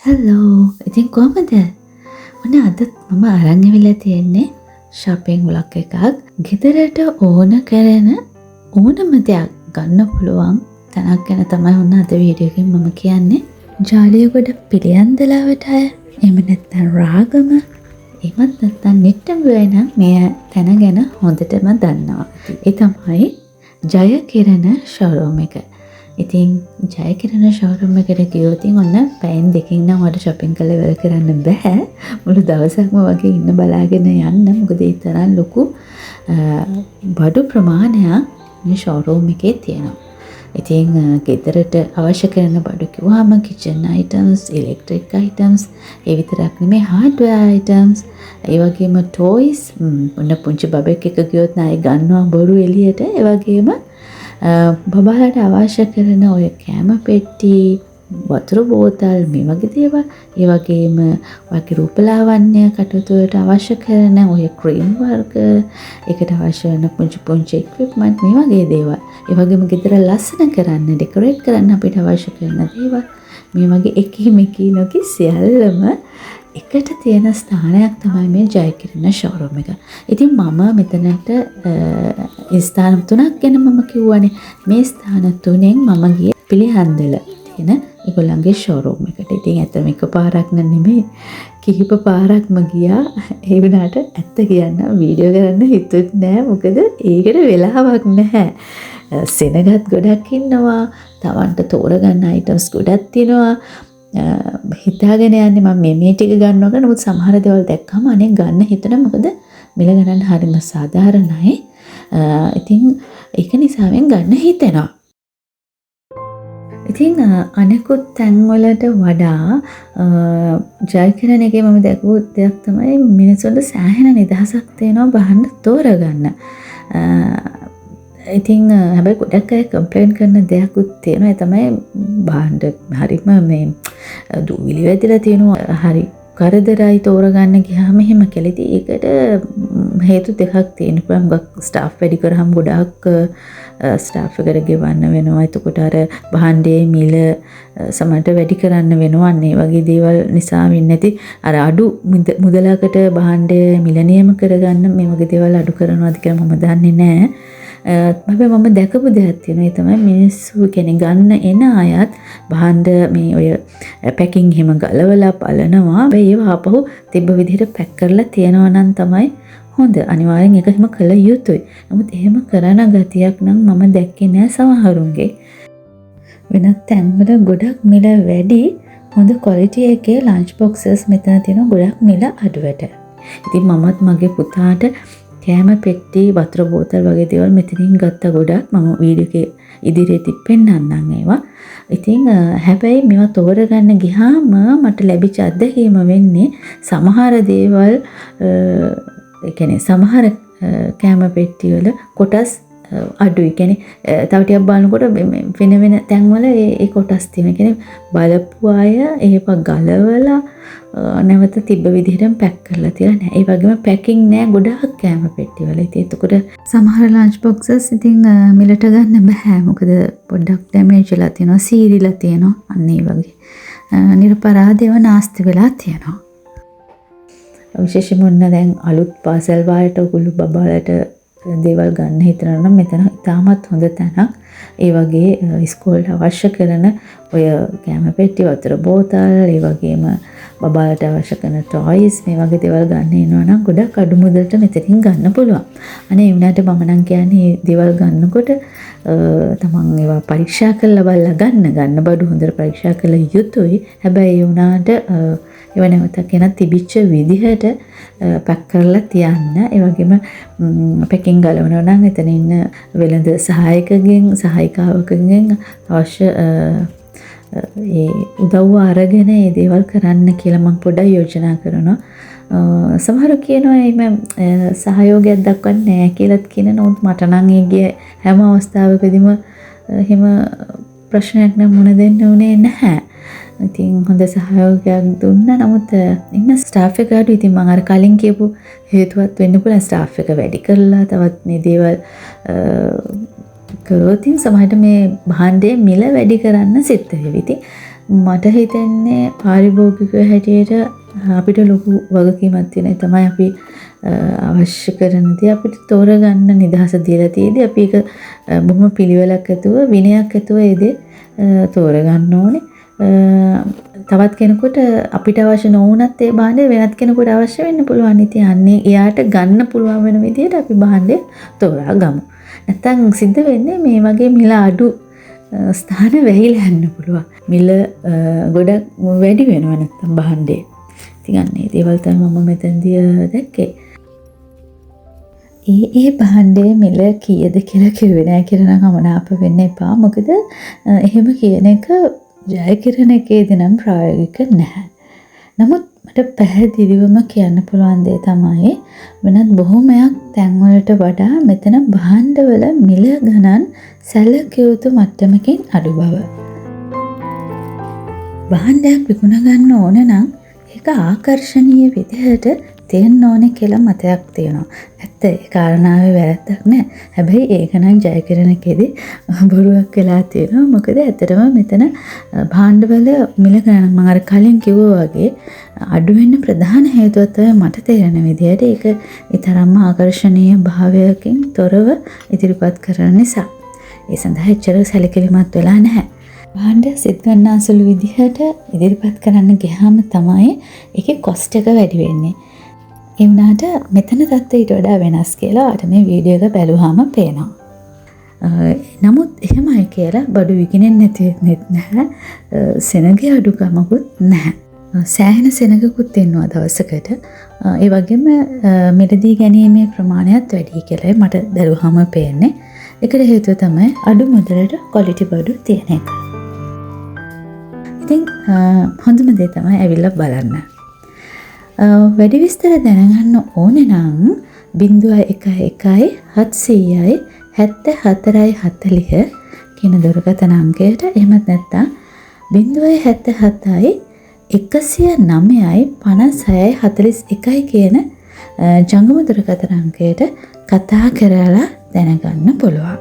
Hello ඉතින් කොහමද ඔන්න අදත් මම අරන් ඇවිල්ලා තියෙන්නේ shopping vlog එකක් ගෙදරට ඕන කරන ඕනම දෙයක් ගන්න පුළුවන් තැනක් ගැන තමයි ඔන්න අද වීඩියෝ එකෙන් මම කියන්නේ ජාලියගොඩ පිළියන්දලාවට එහෙම නැත්නම් රාගම එහෙමත් නැත්නම් නිට්ටඹුවේ නම් මේ තැන ගැන හොඳටම දන්නවා ඒ තමයි ජයකිරණ showroom එක ඉතින් ජයකිරණ ෂෝරූම් එකට ගියොත් ඔන්න පැයෙන් දෙකකින් නම් වඩා shopping කරලා ඉවර කරන්න බෑ. මුළු දවසක්ම වගේ ඉන්න බලාගෙන යන්න. මොකද ඒ තරම් ලොකු බඩු ප්‍රමාණයක් මේ ෂෝරූම් එකේ තියෙනවා. ඉතින් ගෙදරට අවශ්‍ය කරන බඩු කිව්වම kitchen items, electric items, ඒ විතරක් නෙමෙයි hardware items, ඒ වගේම toys, ඔන්න පුංචි බබෙක් එක ගියොත් නායි ගන්නවා බොරු එළියට. ඒ වගේම බබාලට අවශ්‍ය කරන ඔය කෑම පෙට්ටි වතුර බෝතල් මේ වගේ දේවල් ඒ වගේම වගේ රූපලාවන්‍ය කටයුතු වලට අවශ්‍ය කරන ඔය ක්‍රීම් වර්ග ඒකට අවශ්‍ය වෙන පුංචි equipment මේ වගේ දේවල් ඒ වගේම ගෙදර ලස්සන කරන්න ඩෙකොරේට් කරන්න අපිට අවශ්‍ය කරන දේවල් මේ වගේ එකී නොකි සියල්ලම එකට තියෙන ස්ථානයක් තමයි මේ ජයකිරණ ෂෝරූම් එක. ඉතින් මම මෙතනට ස්ථාන තුනක් ගැන මම කිව්වනේ. මේ ස්ථාන තුනෙන් මම ගියේ පිළිහන්දල තියෙන ඒගොල්ලන්ගේ ෂෝරූම් එකට. ඉතින් ඇත්තම එකපාරක් නෙමෙයි කිහිප පාරක්ම ගියා. ඒ වුණාට ඇත්ත කියන්න වීඩියෝ කරන්න හිතුත් නෑ. මොකද ඒකට වෙලාවක් නැහැ. සෙනගත් ගොඩක් ඉන්නවා. තවන්ට තෝරගන්න අයිටම්ස් ගොඩක් තියෙනවා. හිතාගෙන යන්නේ මම මේ ටික ගන්නවා කියලා. නමුත් සමහර දේවල් දැක්කම අනේ ගන්න හිතන මොකද මිල ගණන් හරිම සාධාරණයි. ඉතින් ඒක නිසාවෙන් ගන්න හිතෙනවා. ඉතින් අනෙකුත් තැන්වලට වඩා ජයකිරණ එකේ මම දැකපු දෙයක් තමයි මිනිස්සුන්ට සෑහෙන නිදහසක් තියෙනවා බහන්න තෝරගන්න. ඉතින් හැබැයි ගොඩක් අය කම්ප්ලේන්ට් කරන දෙයක්ත් තියෙනවා. ඒ තමයි බාණ්ඩ හරිම මේ දූවිලි වැදිලා තියෙනවා. හරි කරදරයි තෝරගන්න ගියාම එහෙම කෙලිති. ඒකට හේතු දෙකක් තියෙනවා. මොකක් ස්ටාෆ් වැඩි කරාම ගොඩක් ස්ටාෆ් එකට ගෙවන්න වෙනවා. එතකොට අර බාණ්ඩේ මිල සමහරට වැඩි කරන්න වෙනවා. ඒ වගේ දේවල් නිසා වෙන්නේ නැති අර අඩු මුදලකට බාණ්ඩේ මිල නියම කරගන්න මේ වගේ දේවල් අඩු කරනවාද කියලා මම දන්නේ නැහැ. මම දැකපු දෙයක් තියෙනවා. ඒ තමයි මිනිස්සු කෙනෙක් ගන්න එන අයත් බහන්න මේ ඔය පැකින් එහෙම ගලවලා බලනවා. ඒව ආපහු තිබ්බ විදිහට පැක් කරලා තියනවා නම් තමයි හොඳ. අනිවාර්යෙන් ඒක එහෙම කළ යුතුයි. නමුත් එහෙම කරන ගතියක් නම් මම දැක්කේ නෑ සමහරුන්ගේ. වෙනත් තැන්වල ගොඩක් මිල වැඩි. හොඳ ක්වොලිටි එකේ ලන්ච් බොක්සස් මෙතන තියෙනවා ගොඩක් මිල අඩුවට. ඉතින් මමත් මගේ පුතාට කෑම පෙට්ටි වතුර බෝතල් වගේ දේවල් මෙතනින් ගත්ත ගොඩක් මම වීඩියෝ එකේ ඉදිරියට පෙන්නන්නම් ඒවා. ඉතින් හැබැයි මේවා තෝරගන්න ගියාම මට ලැබිච්ච අත්දැකීම වෙන්නේ සමහර දේවල් ඒ කියන්නේ සමහර කෑම පෙට්ටි වල කොටස් අඩුයි. කියන්නේ තව ටිකක් බලනකොට වෙන තැන්වල ඒ කොටස් තියෙනවා. කියන්නේ බලපු අය ඒව ගලවලා නැවත තිබ්බ විදිහටම පැක් කරලා තියලා නැහැ. ඒ වගේම පැකින් නෑ ගොඩක් කෑම පෙට්ටි වල. ඉතින් එතකොට සමහර ලන්ච් බොක්සස් ඉතින් මිලට ගන්න බෑ. මොකද පොඩ්ඩක් ඩැමේජ් වෙලා තියෙනවා, සීරිලා තියෙනවා. අන්න ඒ වගේ. නිර්පරාදේව නාස්ති වෙලා තියෙනවා. විශේෂයෙන්ම දැන් අලුත් පාසල් වලට ඔගොල්ලෝ බබාලට දේවල් ගන්න හිතනවා නම් මෙතන ඉතාමත් හොඳ තැනක්. ඒ වගේ ඉස්කෝලේට අවශ්‍ය කරන ඔය කැම පෙට්ටි වතුර බෝතල් ඒ වගේම බබාලට අවශ්‍ය කරන ටොයිස් මේ වගේ දේවල් ගන්න එනවා නම් ගොඩක් අඩු මුදලට මෙතනින් ගන්න පුළුවන්. අනේ ඒ වුණාට මම නම් කියන්නේ දේවල් ගන්නකොට තමන් ඒවා පරීක්ෂා කරලා බලලා ගන්න බඩු හොඳට පරීක්ෂා කළ යුතුයි. හැබැයි ඒ වුණාට ඒව නැවත කියන තිබිච්ච විදිහට පැක් කරලා තියන්න. ඒ වගේම පැකින් ගලවනවා නම් එතන ඉන්න වෙළඳ සහායිකාවකගෙන් අවශ්‍ය ඒ උදව්ව අරගෙන ඒ දේවල් කරන්න කියලා මම පොඩ්ඩක් යෝජනා කරනවා. සමහර කියනවා එහෙම සහයෝගයක් දක්වන්නේ නැහැ කියලාත් කියන නමුත් මට නම් ඒ හැම අවස්ථාවකදීම එහෙම ප්‍රශ්නයක් නම් මුණ දෙන්න උනේ නැහැ. ඉතින් හොඳ සහයෝගයක් දුන්නා. නමුත් ඉන්න ස්ටාෆ් එක අඩුයි. ඉතින් මම අර කලින් කියපු හේතුවත් වෙන්න පුළුවන්. ස්ටාෆ් එක වැඩි කරලා තවත් මේ දේවල් කරොත් සමහරට මේ භාණ්ඩයේ මිල වැඩි කරන්න සිද්ධ වෙවි. ඉතින් මට හිතෙන්නේ පාරිභෝගික හැටියට අපිට ලොකු වගකීමක් තියෙන තමයි අපි අවශ්‍ය කරන දේ අපිට තෝරගන්න නිදහස දීලා තියෙදි අපි ඒක බොහොම පිළිවෙලක් ඇතුව විනයක් ඇතුව ඒ දේ තෝරගන්න ඕනේ. තවත් කෙනෙකුට අපිට අවශ්‍ය නොවුනත් ඒ භාණ්ඩය වෙනත් කෙනෙකුට අවශ්‍ය වෙන්න පුළුවන්. ඉතින් අන්නේ එයාට ගන්න පුළුවන් වෙන විදිහට අපි භාණ්ඩය තෝරා ගමු. නැත්තම් සිද්ධ වෙන්නේ මේ වගේ මිල අඩු ස්ථාන වැහිලා යන්න පුළුවන්. මිල ගොඩක් වැඩි වෙනවා නැත්තම් භාණ්ඩේ. ඉතින් අන්නේ දේවල් තමයි මම මෙතනදී දැක්කේ. ඒ භාණ්ඩයේ මිල කීයද කියලා කිව්වේ නෑ කියලා නම් අමනාප වෙන්න එපා. මොකද එහෙම කියන එක ජයකිරණ එකේදී නම් ප්‍රායෝගික නැහැ. නමුත් මට පැහැදිලිවම කියන්න පුළුවන් දේ තමයි වෙනත් බොහොමයක් තැන්වලට වඩා මෙතන භාණ්ඩවල මිල ගණන් සැලකිය යුතු මට්ටමකින් අඩු බව. භාණ්ඩයක් විකුණ ගන්න ඕන නම් ඒක ආකර්ශනීය විදිහට තියෙන්න ඕනේ කියලා මතයක් තියෙනවා. ඇත්ත ඒ කාරණාවේ වැරද්දක් නැහැ. හැබැයි ඒක නම් ජයකිරණකෙදී බොරුවක් වෙලා තියෙනවා. මොකද ඇත්තටම මෙතන භාණ්ඩවල මිල ගණන් මම අර කලින් කිව්වා වගේ අඩු වෙන්න ප්‍රධාන හේතුව තමයි මට තේරෙන විදිහට ඒක ඊතරම්ම ආකර්ශනීය භාවයකින් තොරව ඉදිරිපත් කරන නිසා. ඒ සඳහා එච්චර සැලකිලිමත් වෙලා නැහැ. භාණ්ඩ සිත් ගන්නාසුළු විදිහට ඉදිරිපත් කරන්න ගියාම තමයි ඒකේ කොස්ට් එක වැඩි වෙන්නේ. ඒ වුණාට මෙතන තත්ත්වය ඊට වඩා වෙනස් කියලා අර මේ වීඩියෝ එක බැලුවාම පේනවා. නමුත් එහෙමයි කියලා බඩු විකිනෙන්නේ නැතිවෙත් නැහැ. සෙනගේ අඩුකමකුත් නැහැ. සෑහෙන සෙනගකුත් ඉන්නවා දවසකට. ඒ වගේම මිලදී ගැනීමේ ප්‍රමාණයත් වැඩි කියලා මට බැලුවාම පේන්නේ. ඒකට හේතුව තමයි අඩු මුදලට ක්වොලිටි බඩු තියෙන එක. ඉතින් හොඳම දේ තමයි ඇවිල්ලා බලන්න. වැඩි විස්තර දැනගන්න ඕනේ නම් 011 700යි 7440 කියන දුරකථන අංකයට එහෙමත් නැත්නම් 077යි 109යි 56යි 41යි කියන ජංගම දුරකථන අංකයට කතා කරලා දැනගන්න පුළුවන්.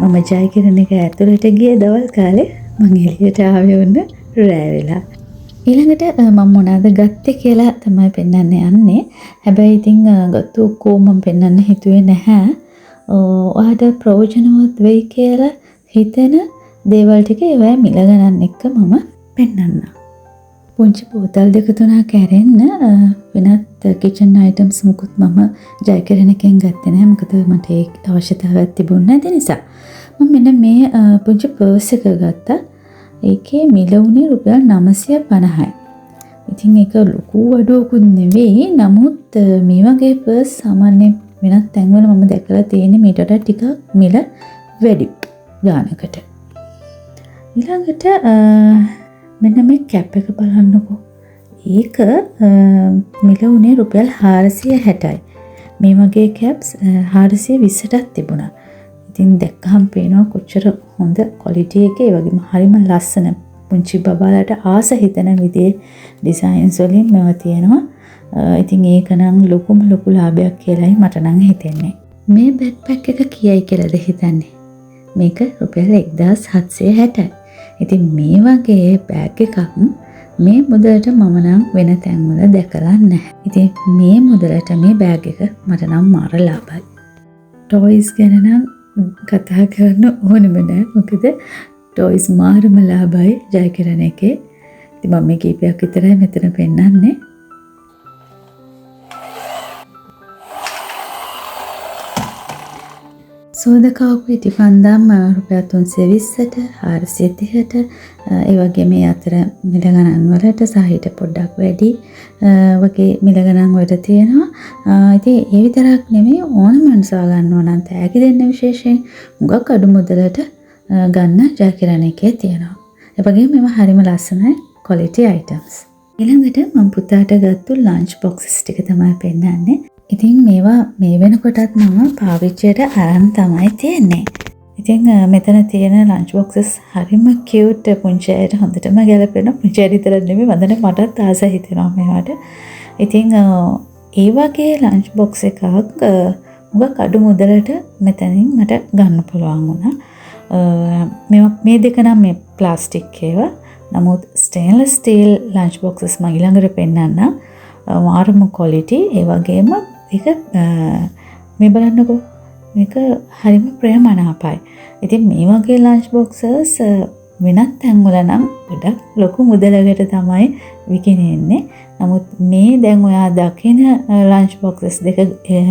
මම ජයකිරණ එක ඇතුළට ගිය දවල් කාලේ මම එළියට ආවේ වුණ රෑ වෙලා. ඊළඟට මම මොනවද ගත්තේ කියලා තමයි පෙන්වන්න යන්නේ. හැබැයි ඉතින් ගත්ත ඔක්කොම මම පෙන්වන්න හිතුවේ නැහැ. ඔයාලට ප්‍රයෝජනවත් වෙයි කියලා හිතෙන දේවල් ටික ඒවා මිල ගණන් එක්ක මම පෙන්වන්නම්. පුංචි බෝතල් දෙක තුනක් ඇරෙන්න වෙනත් කිචන් අයිටම්ස් මුකුත් මම ජයකිරණකෙන් ගත්තේ නැහැ. මොකද මට ඒ අවශ්‍යතාවයක් තිබුණේ නැති නිසා. මම මෙන්න මේ පුංචි පර්ස් එක ගත්තා. ඒකේ මිල වුණේ රුපියල් 950යි. ඉතින් ඒක ලොකු අඩුවකුත් නෙවෙයි. නමුත් මේ වගේ පර්ස් සාමාන්‍ය වෙනත් තැන්වල මම දැකලා තියෙන්නේ මීට වඩා ටිකක් මිල වැඩි ගානකට. ඊළඟට මෙන්න මේ කැප් එක බලන්නකෝ. ඒක මිල වුණේ රුපියල් 460යි. මේ වගේ කැප්ස් 420ටත් තිබුණා. ඉතින් දැක්කහම පේනවා කොච්චර හොඳ ක්වොලිටි එකේ වගේම හරිම ලස්සන පුංචි බබාලට ආස හිතෙන විදිහේ ඩිසයින්ස් වලින් මේවා තියෙනවා. ඉතින් ඒක නම් ලොකු ලාභයක් කියලායි මට නම් හිතෙන්නේ. මේ බෑග්පැක් එක කීයයි කියලාද හිතන්නේ? මේක රුපියල් 1760යි. ඉතින් මේ වගේ බෑග් එකක් මේ මුදලට මම නම් වෙන තැන්වල දැකලා නැහැ. ඉතින් මේ මුදලට මේ බෑග් එක මට නම් මාර ලාභයි. ටොයිස් ගැන නම් කතා කරන්න ඕනෙම නෑ. මොකද ටොයිස් මාරම ලාභයි ජයකිරණ එකේ. ඉතින් මම මේ කීපයක් විතරයි මෙතන පෙන්නන්නේ. සෝදකාවු ඉටිපන්දම් රුපියල් 320ට 430ට ඒ වගේ මේ අතර මිල ගණන් වලට සහිත පොඩ්ඩක් වැඩි වගේ මිල ගණන් වලට තියෙනවා. ඉතින් ඒ විතරක් නෙමෙයි ඕනමන්ස් ගන්නවා නම් තෑගි දෙන්න විශේෂයෙන් මුගක් අඩු මුදලට ගන්න ජයකිරණ එකේ තියෙනවා. ඒ වගේම මේවා හරිම ලස්සනයි ක්වොලිටි අයිටම්ස්. ඊළඟට මම පුතාට ගත්තු ලන්ච් බොක්සස් ටික තමයි පෙන්නන්නේ. ඉතින් මේවා මේ වෙනකොටත් මම පාවිච්චියට අරන් තමයි තියෙන්නේ. ඉතින් මෙතන තියෙන ලන්ච් බොක්සස් හරිම කියුට් පුංචි අයට හොඳටම ගැලපෙන පුංචි අය විතරක් නෙමෙයි මදනේ මටත් ආස හිතෙනවා මේවට. ඉතින් ඒ වගේ ලන්ච් බොක්ස් එකක් මුගක් අඩු මුදලට මෙතනින් මට ගන්න පුළුවන් වුණා. මේ දෙක නම් මේ ප්ලාස්ටික් ඒවා. නමුත් ස්ටේන්ලස් ස්ටීල් ලන්ච් බොක්සස් මම ඊළඟට පෙන්නන්නම්. මාරම ක්වොලිටි. ඒ වගේම ඒක මේ බලන්නකෝ. මේක හරිම ප්‍රියමනාපයි. ඉතින් මේ වගේ ලන්ච් බොක්සස් වෙනත් තැන්වල නම් ගොඩක් ලොකු මුදලකට තමයි විකිනෙන්නේ. නමුත් මේ දැන් ඔයා දකින ලන්ච් බොක්සස් දෙක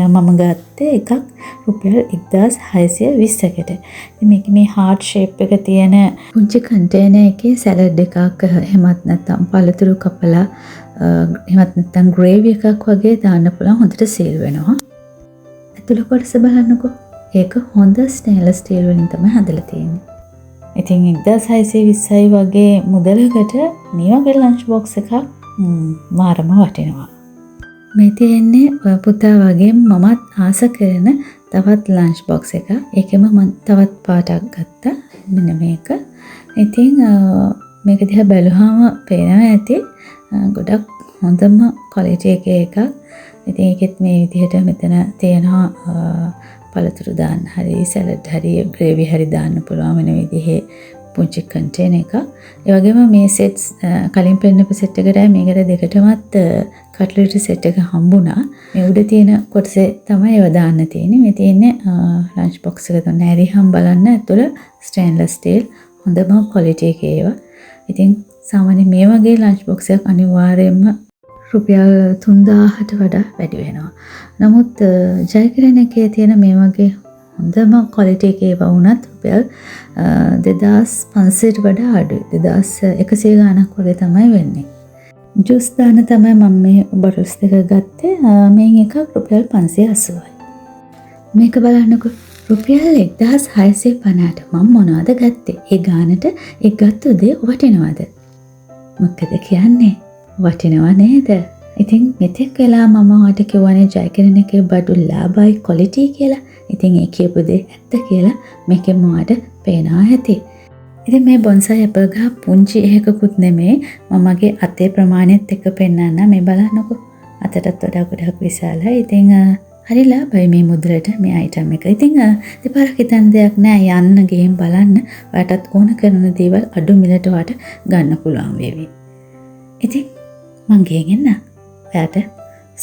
මම ගත්තේ එකක් රුපියල් 1620කට. ඉතින් මේක මේ හાર્ට් ෂේප් එක තියෙන පුංචි කන්ටේනර් එකේ සැලඩ් එකක් එහෙමත් නැත්නම් පළතුරු කපලා එහෙමත් නැත්නම් ග්‍රේවි එකක් වගේ දාන්න පුළුවන්. හොඳට සීල් වෙනවා. ඇතුළ කොටස බලන්නකෝ. ඒක හොඳ ස්ටේන්ලස් ස්ටීල් වලින් තමයි හදලා තියෙන්නේ. ඉතින් 1620යි වගේ මුදලකට මේ වගේ ලන්ච් බොක්ස් එකක් මාරම වටිනවා. මේ තියෙන්නේ පුතා වගේ මමත් ආස කරන තවත් ලන්ච් බොක්ස් එකක්. ඒකෙම මම තවත් පාටක් ගත්තා. මෙන්න මේක. ඉතින් මේක දිහා බැලුවාම පේනවා ඇති ගොඩක් හොඳම ක්වොලිටි එකේ එකක්. ඉතින් ඒකෙත් මේ විදිහට මෙතන තියෙනවා පළතුරු දාන්න හරි සැලඩ් හරි ග්‍රේවි හරි දාන්න පුළුවන් වෙන විදිහේ පුංචි කන්ටේනර් එකක්. ඒ වගේම මේ සෙට්ස් කලින් පෙන්නපු සෙට් එකටයි මේකට දෙකටමත් කට්ලරි සෙට් එක හම්බුණා. මේ උඩ තියෙන කොටසේ තමයි ඒව දාන්න තියෙන්නේ. මේ තියෙන්නේ ලන්ච් බොක්ස් එක තමයි. ඇරිහම් බලන්න ඇතුළ ස්ටේන්ලස් ස්ටීල් හොඳම ක්වොලිටි එකේ ඒවා. ඉතින් සාමාන්‍ය මේ වගේ ලන්ච් බොක්ස් එකක් අනිවාර්යයෙන්ම රුපියල් 3000ට වඩා වැඩි වෙනවා. නමුත් ජයකිරණ එකේ තියෙන මේ වගේ හොඳම ක්වොලිටි එකේ වුණත් රුපියල් 2500ට වඩා අඩුයි. 2100 ගාණක් වගේ තමයි වෙන්නේ. ජූස් දාන්න තමයි මම මේ බොටල්ස් දෙක ගත්තේ. මේන් එකක් රුපියල් 580යි. මේක බලන්නකෝ. රුපියල් 1650ට මම මොනවද ගත්තේ? ඒ ගානට ඒ ගත්ත දේ වටිනවද? මොකද කියන්නේ? වටිනවා නේද? ඉතින් මෙතෙක් වෙලා මම ඔයාලට කියවනේ ජයකිරණ එකේ බඩු ලාභයි ක්වොලිටි කියලා. ඉතින් ඒ කියපු දේ ඇත්ත කියලා මේකෙන් ඔයාලට පේනවා ඇති. ඉතින් මේ බොන්සයි ඇපල් ගහ පුංචි එකකුත් නෙමේ. මමගේ අතේ ප්‍රමාණයත් එක්ක පෙන්නන්න මේ බලන්නකෝ. අතටත් වඩා ගොඩක් විශාලයි. ඉතින් හරි ලාභයි මේ මුදලට මේ අයිටම් එක. ඉතින් දෙපාරක් හිතන්න දෙයක් නෑ. යන්න ගිහින් බලන්න. ඔයාලටත් ඕන කරන දේවල් අඩු මිලට ඔයාලට ගන්න පුළුවන් වේවි. ඉතින් මං ගෙන් එන්න. ඔයාට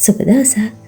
සුබ දවසක්.